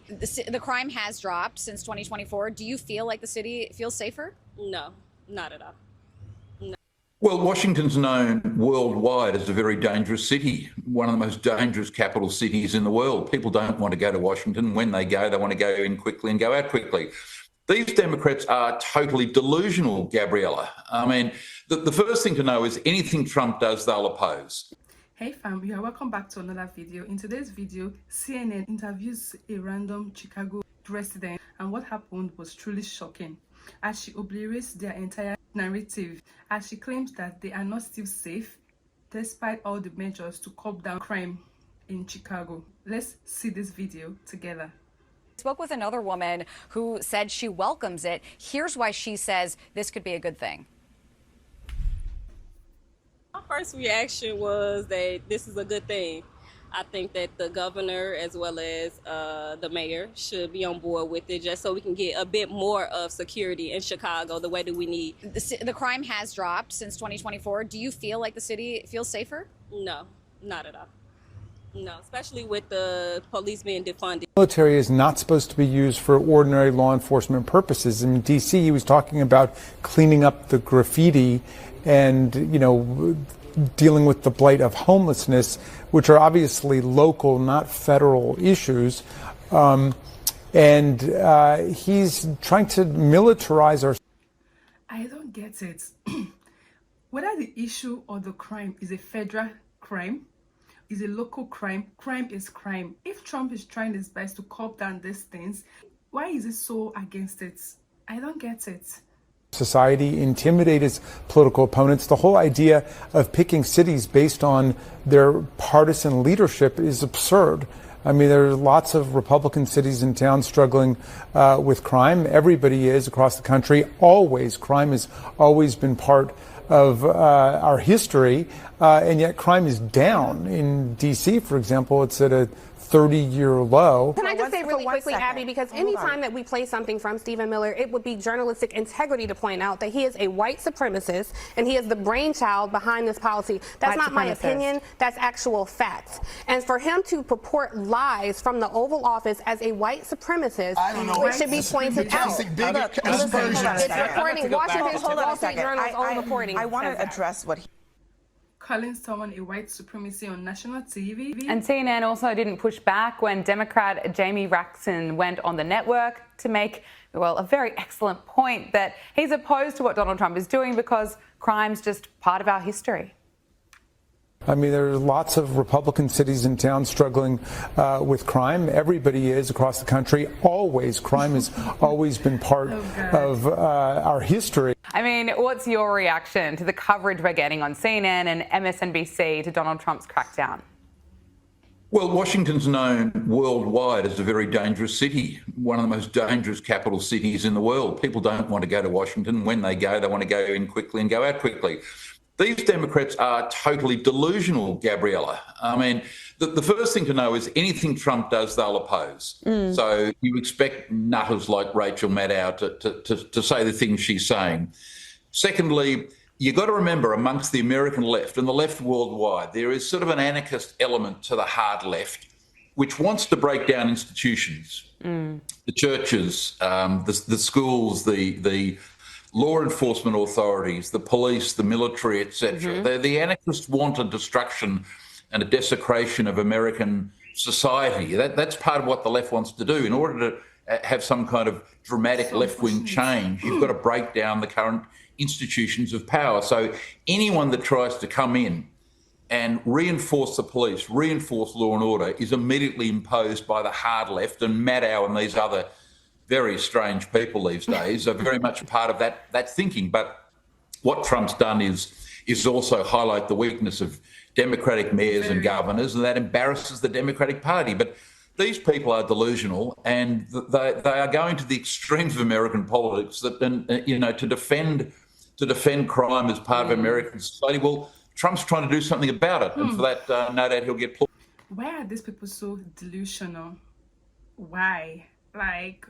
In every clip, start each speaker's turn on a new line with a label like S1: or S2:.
S1: The crime has dropped since 2024. Do you feel like the city feels safer?
S2: No, not at all.
S3: Well, Washington's known worldwide as a very dangerous city, one of the most dangerous capital cities in the world. People don't want to go to Washington. When they go, they want to go in quickly and go out quickly. These Democrats are totally delusional, Gabriella. I mean, the first thing to know is anything Trump does, they'll oppose.
S4: Hey fam, you are welcome back to another video. In today's video, CNN interviews a random Chicago resident, and what happened was truly shocking as she obliterates their entire narrative, as she claims that they are not still safe despite all the measures to curb down crime in Chicago. Let's see this video together.
S1: Spoke with another woman who said she welcomes it. Here's why she says this could be a good thing.
S2: My first reaction was that this is a good thing. I think that the governor as well as the mayor should be on board with it, just so we can get a bit more of security in Chicago the way that we need.
S1: The crime has dropped since 2024. Do you feel like the city feels safer?
S2: No, not at all. No, especially with the police being defunded.
S5: The military is not supposed to be used for ordinary law enforcement purposes. In D.C., he was talking about cleaning up the graffiti and, dealing with the blight of homelessness, which are obviously local, not federal issues. And he's trying to militarize our...
S4: I don't get it. Whether the issue or the crime is a federal crime, is a local crime, crime is crime. If Trump is trying his best to curb down these things, why is he so against it? I don't get it.
S5: Society, intimidate its political opponents. The whole idea of picking cities based on their partisan leadership is absurd. I mean, there are lots of Republican cities and towns struggling with crime. Everybody is across the country. Always, crime has always been part of our history, and yet crime is down. In D.C., for example, it's at a 30-year low.
S6: Can I just say really quickly, Abby, because anytime that we play something from Stephen Miller, it would be journalistic integrity to point out that he is a white supremacist and he is the brainchild behind this policy. That's not my opinion, that's actual facts. And for him to purport lies from the Oval Office as a white supremacist, it should be pointed out. It's reporting, Washington's Wall Street Journal's own reporting.
S7: I want to address what he...
S4: Calling someone a white supremacy on national TV.
S8: And CNN also didn't push back when Democrat Jamie Raxon went on the network to make, well, a very excellent point that he's opposed to what Donald Trump is doing because crime's just part of our history.
S5: I mean, there are lots of Republican cities and towns struggling with crime. Everybody is across the country. Always, crime has always been part of our history.
S8: I mean, what's your reaction to the coverage we're getting on CNN and MSNBC to Donald Trump's crackdown?
S3: Well, Washington's known worldwide as a very dangerous city, one of the most dangerous capital cities in the world. People don't want to go to Washington. When they go, they want to go in quickly and go out quickly. These Democrats are totally delusional, Gabriella. I mean, the first thing to know is anything Trump does, they'll oppose. So you expect nutters like Rachel Maddow to say the things she's saying. Secondly, you've got to remember amongst the American left and the left worldwide, there is sort of an anarchist element to the hard left, which wants to break down institutions, the churches, the schools, the law enforcement authorities, the police, the military, etc. The anarchists want a destruction and a desecration of American society. That's part of what the left wants to do. In order to have some kind of dramatic left-wing change, you've got to break down the current institutions of power. So anyone that tries to come in and reinforce the police, reinforce law and order, is immediately imposed by the hard left, and Maddow and these other very strange people these days are very much part of that thinking. But what Trump's done is also highlight the weakness of Democratic mayors and governors, and that embarrasses the Democratic Party. But these people are delusional, and they are going to the extremes of American politics that, to defend crime as part of American society. Well, Trump's trying to do something about it, and for that, no doubt he'll get pulled.
S4: Why are these people so delusional? Why? Like,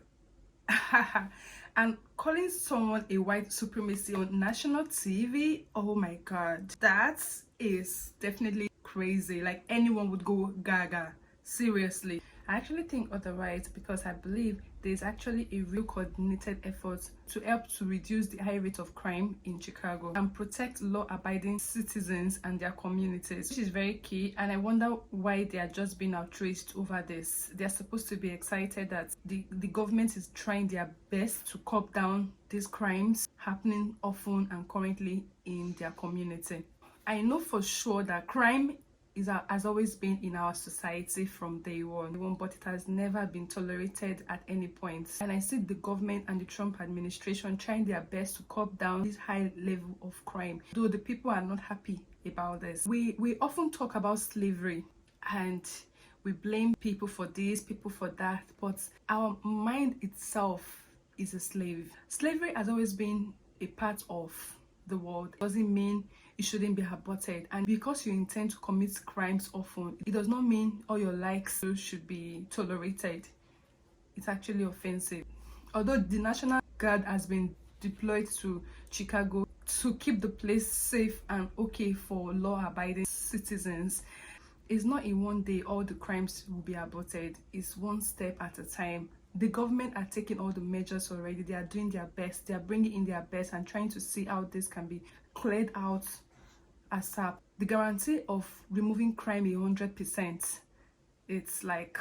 S4: and calling someone a white supremacy on national TV, oh my God, that is definitely crazy. Like, anyone would go gaga, seriously. I actually think otherwise, because I believe there's actually a real coordinated effort to help to reduce the high rate of crime in Chicago and protect law-abiding citizens and their communities, which is very key. And I wonder why they are just being outraged over this. They're supposed to be excited that the government is trying their best to curb down these crimes happening often and currently in their community. I know for sure that crime has always been in our society from day one, but it has never been tolerated at any point. And I see the government and the Trump administration trying their best to curb down this high level of crime, though the people are not happy about this. We often talk about slavery and we blame people for this, people for that, but our mind itself is a slave. Slavery has always been a part of the world. It doesn't mean it shouldn't be aborted, and because you intend to commit crimes often, it does not mean all your likes should be tolerated. It's actually offensive. Although the National Guard has been deployed to Chicago to keep the place safe and okay for law-abiding citizens, it's not in one day all the crimes will be aborted. It's one step at a time. The government are taking all the measures already. They are doing their best. They are bringing in their best and trying to see how this can be cleared out ASAP. The guarantee of removing crime 100%, it's like,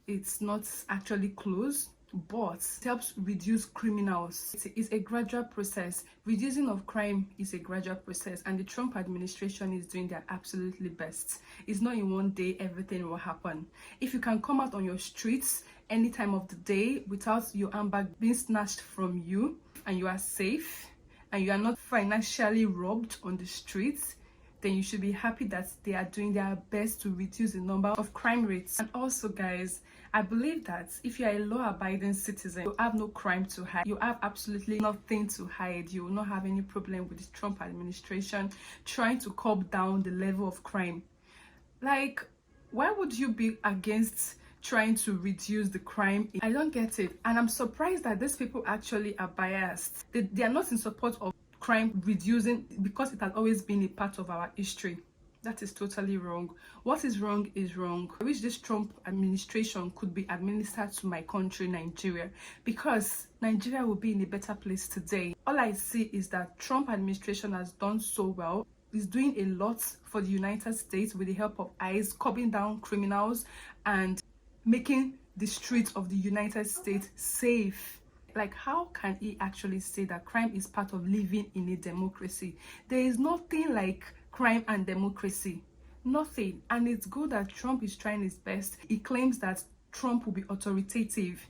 S4: it's not actually close, but it helps reduce criminals. It's a gradual process. Reducing of crime is a gradual process, and the Trump administration is doing their absolutely best. It's not in one day everything will happen. If you can come out on your streets any time of the day without your handbag being snatched from you, and you are safe, and you are not financially robbed on the streets, then you should be happy that they are doing their best to reduce the number of crime rates. And also, guys, I believe that if you are a law-abiding citizen, you have no crime to hide. You have absolutely nothing to hide. You will not have any problem with the Trump administration trying to curb down the level of crime. Like, why would you be against trying to reduce the crime? I don't get it, and I'm surprised that these people actually are biased. They are not in support of crime reducing because it has always been a part of our history. That is totally wrong. What is wrong is wrong. I wish this Trump administration could be administered to my country, Nigeria, because Nigeria will be in a better place today. All I see is that Trump administration has done so well. Is doing a lot for the United States with the help of ICE, curbing down criminals and making the streets of the United States safe. Like, how can he actually say that crime is part of living in a democracy? There is nothing like crime and democracy. Nothing. And it's good that Trump is trying his best. He claims that Trump will be authoritative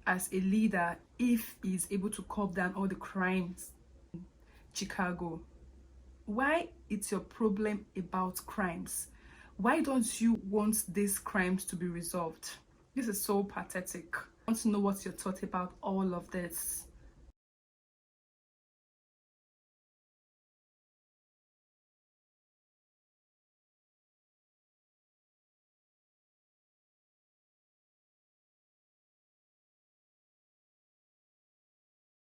S4: as a leader if he's able to curb down all the crimes in Chicago. Why it's your problem about crimes? Why don't you want these crimes to be resolved? This is so pathetic. I want to know what's your thought about all of this.